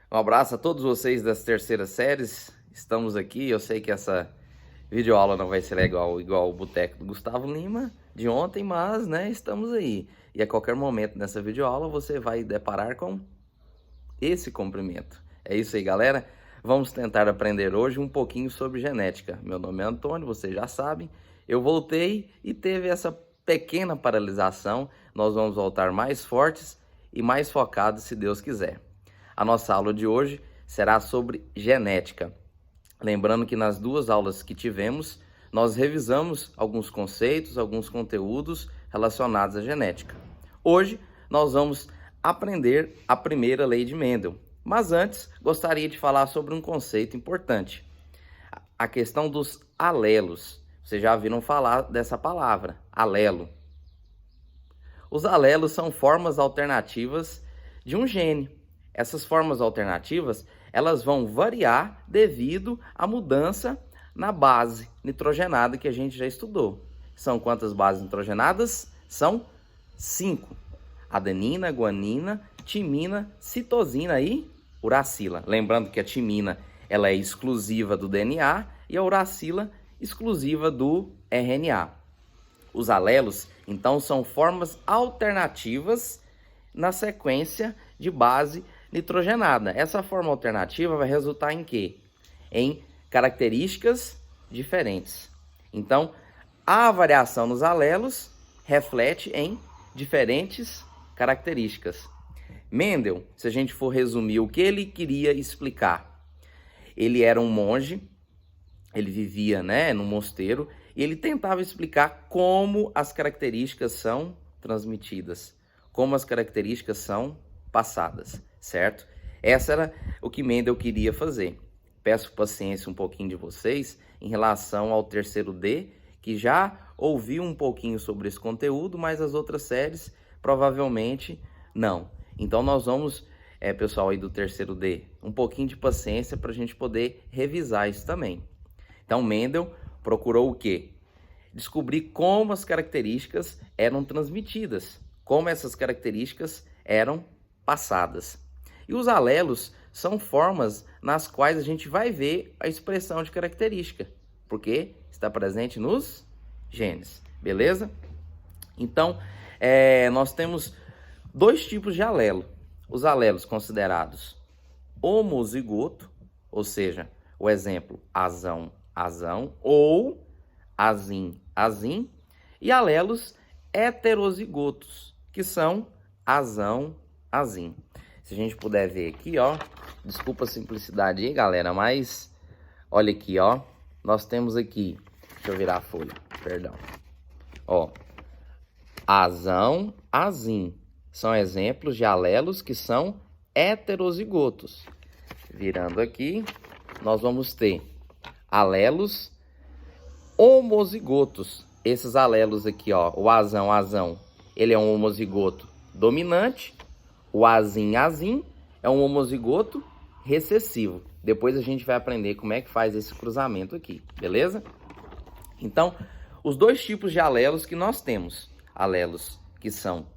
Um abraço a todos vocês das terceiras séries. Estamos aqui. Eu sei que essa videoaula não vai ser legal igual o Boteco do Gustavo Lima de ontem, mas, né, estamos aí. E a qualquer momento nessa videoaula você vai deparar com esse comprimento. É isso aí, galera. Vamos tentar aprender hoje um pouquinho sobre genética. Meu nome é Antônio, vocês já sabem. Eu voltei e teve essa pequena paralisação. Nós vamos voltar mais fortes e mais focados, se Deus quiser. A nossa aula de hoje será sobre genética. Lembrando que nas duas aulas que tivemos, nós revisamos alguns conceitos, alguns conteúdos relacionados à genética. Hoje, nós vamos aprender a primeira lei de Mendel. Mas antes, gostaria de falar sobre um conceito importante. A questão dos alelos. Vocês já ouviram falar dessa palavra, alelo. Os alelos são formas alternativas de um gene. Essas formas alternativas, elas vão variar devido à mudança na base nitrogenada que a gente já estudou. São quantas bases nitrogenadas? São 5. Adenina, guanina, timina, citosina e uracila. Lembrando que a timina ela é exclusiva do DNA e a uracila exclusiva do RNA. Os alelos, então, são formas alternativas na sequência de base nitrogenada. Essa forma alternativa vai resultar em quê? Em características diferentes. Então, a variação nos alelos reflete em diferentes características. Mendel, se a gente for resumir o que ele queria explicar, ele era um monge, ele vivia, no mosteiro, e ele tentava explicar como as características são transmitidas, como as características são passadas, certo? Essa era o que Mendel queria fazer. Peço paciência um pouquinho de vocês em relação ao terceiro D, que já ouviu um pouquinho sobre esse conteúdo, mas as outras séries provavelmente não. Então nós vamos, pessoal aí do terceiro D, um pouquinho de paciência para a gente poder revisar isso também. Então Mendel procurou o quê? Descobrir como as características eram transmitidas, como essas características eram passadas. E os alelos são formas nas quais a gente vai ver a expressão de característica, porque está presente nos genes, beleza? Então, nós temos dois tipos de alelo. Os alelos considerados homozigoto, ou seja, o exemplo azão, azão, ou azim, azim, e alelos heterozigotos, que são azão, azim. Se a gente puder ver aqui, ó, desculpa a simplicidade aí, galera, mas olha aqui, ó, nós temos aqui, deixa eu virar a folha, perdão, ó, azão, azim, são exemplos de alelos que são heterozigotos. Virando aqui, nós vamos ter alelos homozigotos. Esses alelos aqui, ó, o azão, azão, ele é um homozigoto dominante. O azim, azim, é um homozigoto recessivo. Depois a gente vai aprender como é que faz esse cruzamento aqui, beleza? Então, os dois tipos de alelos que nós temos. Alelos que são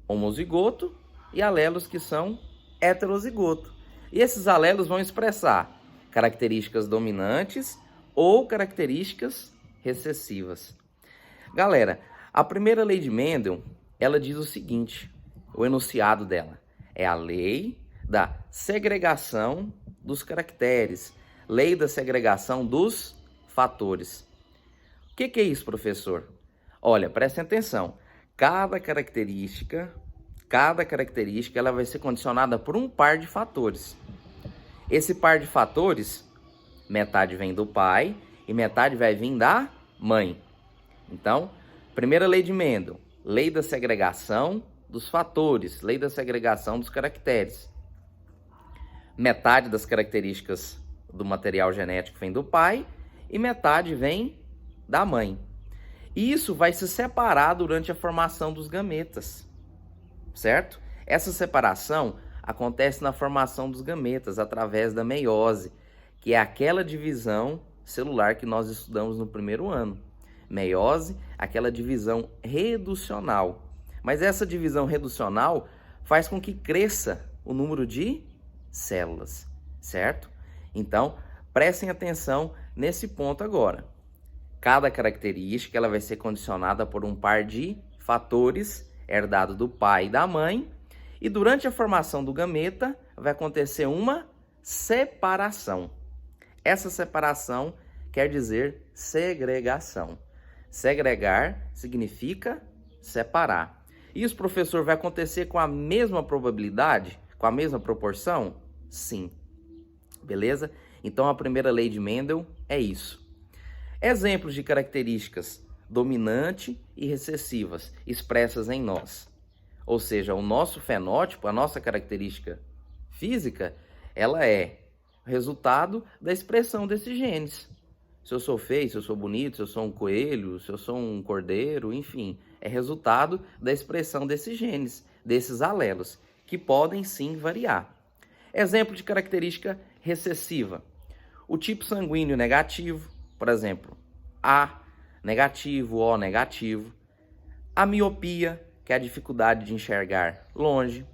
homozigoto e alelos que são heterozigoto. E esses alelos vão expressar características dominantes ou características recessivas. Galera, a primeira lei de Mendel, ela diz o seguinte, o enunciado dela é a lei da segregação dos caracteres, lei da segregação dos fatores. O que é isso, professor? Olha, prestem atenção, cada característica ela vai ser condicionada por um par de fatores. Esse par de fatores, metade vem do pai e metade vai vir da mãe. Então, primeira lei de Mendel, lei da segregação dos fatores, lei da segregação dos caracteres. Metade das características do material genético vem do pai e metade vem da mãe. E isso vai se separar durante a formação dos gametas, certo? Essa separação acontece na formação dos gametas através da meiose, que é aquela divisão celular que nós estudamos no primeiro ano. Meiose, aquela divisão reducional. Mas essa divisão reducional faz com que cresça o número de células, certo? Então, prestem atenção nesse ponto agora. Cada característica ela vai ser condicionada por um par de fatores herdado do pai e da mãe, e durante a formação do gameta vai acontecer uma separação. Essa separação quer dizer segregação. Segregar significa separar. Isso, professor, vai acontecer com a mesma probabilidade? Com a mesma proporção? Sim. Beleza? Então, a primeira lei de Mendel é isso. Exemplos de características dominante e recessivas expressas em nós. Ou seja, o nosso fenótipo, a nossa característica física, ela é resultado da expressão desses genes. Se eu sou feio, se eu sou bonito, se eu sou um coelho, se eu sou um cordeiro, enfim, é resultado da expressão desses genes, desses alelos, que podem sim variar. Exemplo de característica recessiva. O tipo sanguíneo negativo, por exemplo, A negativo, O negativo. A miopia, que é a dificuldade de enxergar longe.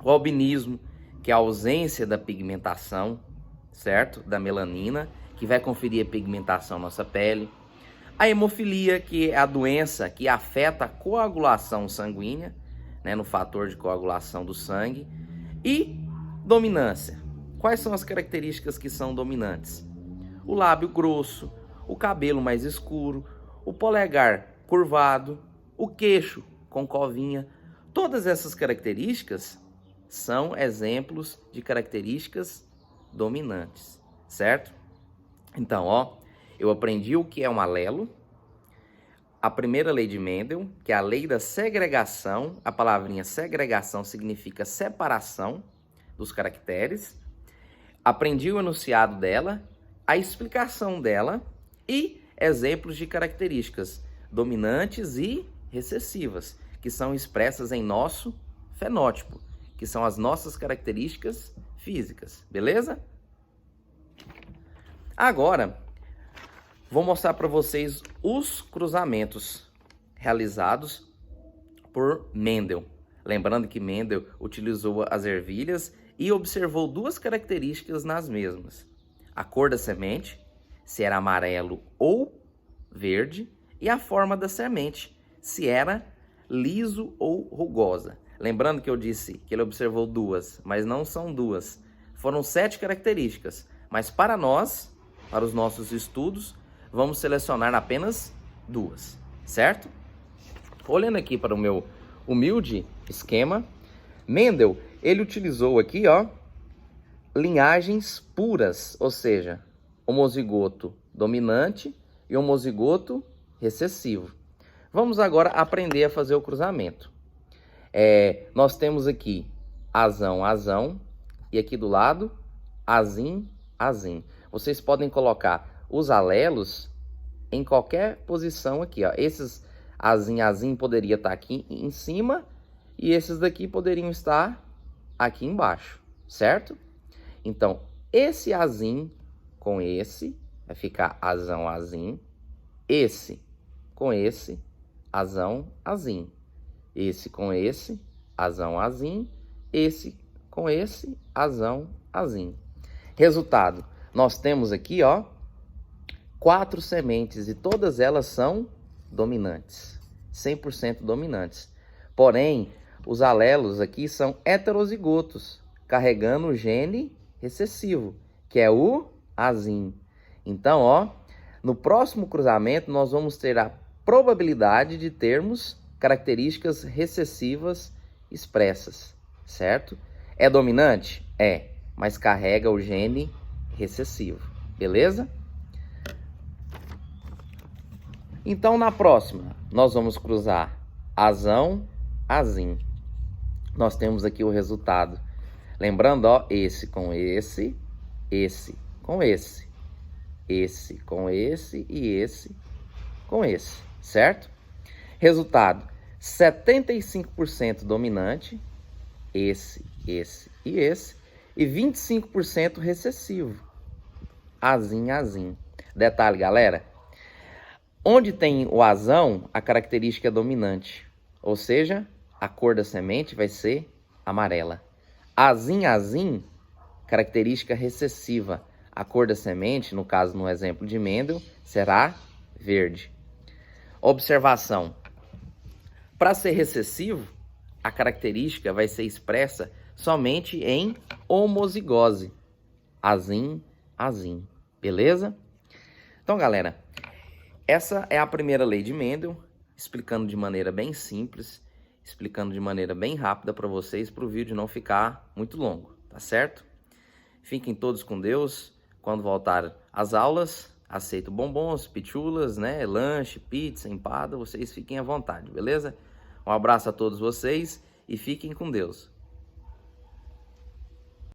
O albinismo, que é a ausência da pigmentação, certo? Da melanina, que vai conferir a pigmentação na nossa pele. A hemofilia, que é a doença que afeta a coagulação sanguínea, né, no fator de coagulação do sangue. E dominância. Quais são as características que são dominantes? O lábio grosso, o cabelo mais escuro, o polegar curvado, o queixo com covinha. Todas essas características são exemplos de características dominantes, certo? Então, ó, eu aprendi o que é um alelo, a primeira lei de Mendel, que é a lei da segregação. A palavrinha segregação significa separação dos caracteres. Aprendi o enunciado dela, a explicação dela e exemplos de características dominantes e recessivas, que são expressas em nosso fenótipo, que são as nossas características físicas, beleza? Agora, vou mostrar para vocês os cruzamentos realizados por Mendel. Lembrando que Mendel utilizou as ervilhas e observou duas características nas mesmas. A cor da semente, se era amarelo ou verde, e a forma da semente, se era liso ou rugosa. Lembrando que eu disse que ele observou duas, mas não são duas. Foram 7 características, mas para nós, para os nossos estudos, vamos selecionar apenas 2, certo? Olhando aqui para o meu humilde esquema, Mendel, ele utilizou aqui, ó, linhagens puras, ou seja, homozigoto dominante e homozigoto recessivo. Vamos agora aprender a fazer o cruzamento. Nós temos aqui azão, azão, e aqui do lado, azim, azim. Vocês podem colocar os alelos em qualquer posição aqui, ó. Esses azim, azim poderia estar aqui em cima e esses daqui poderiam estar aqui embaixo, certo? Então, esse azim com esse vai ficar azão, azim. Esse com esse, azão, azim. Esse com esse, azão, azim. Esse com esse, azão, azim. Resultado, nós temos aqui, ó, 4 sementes e todas elas são dominantes, 100% dominantes. Porém, os alelos aqui são heterozigotos, carregando o gene recessivo, que é o azim. Então, ó, no próximo cruzamento nós vamos ter a probabilidade de termos características recessivas expressas, certo? É dominante? É, mas carrega o gene recessivo, beleza? Então, na próxima, nós vamos cruzar azão, azim. Nós temos aqui o resultado. Lembrando, ó, esse com esse com esse com esse e esse com esse, certo? Resultado, 75% dominante, esse e esse, e 25% recessivo, azim, azim. Detalhe, galera, onde tem o azão, a característica é dominante, ou seja, a cor da semente vai ser amarela. Azim, azim, Característica recessiva. A cor da semente, no caso no exemplo de Mendel, será verde. Observação. Para ser recessivo, a característica vai ser expressa somente em homozigose. Azim, azim. Beleza? Então, galera, essa é a primeira lei de Mendel, explicando de maneira bem simples, explicando de maneira bem rápida para vocês, para o vídeo não ficar muito longo, tá certo? Fiquem todos com Deus. Quando voltar às aulas, aceito bombons, pitulas, né, lanche, pizza, empada, vocês fiquem à vontade, beleza? Um abraço a todos vocês e fiquem com Deus.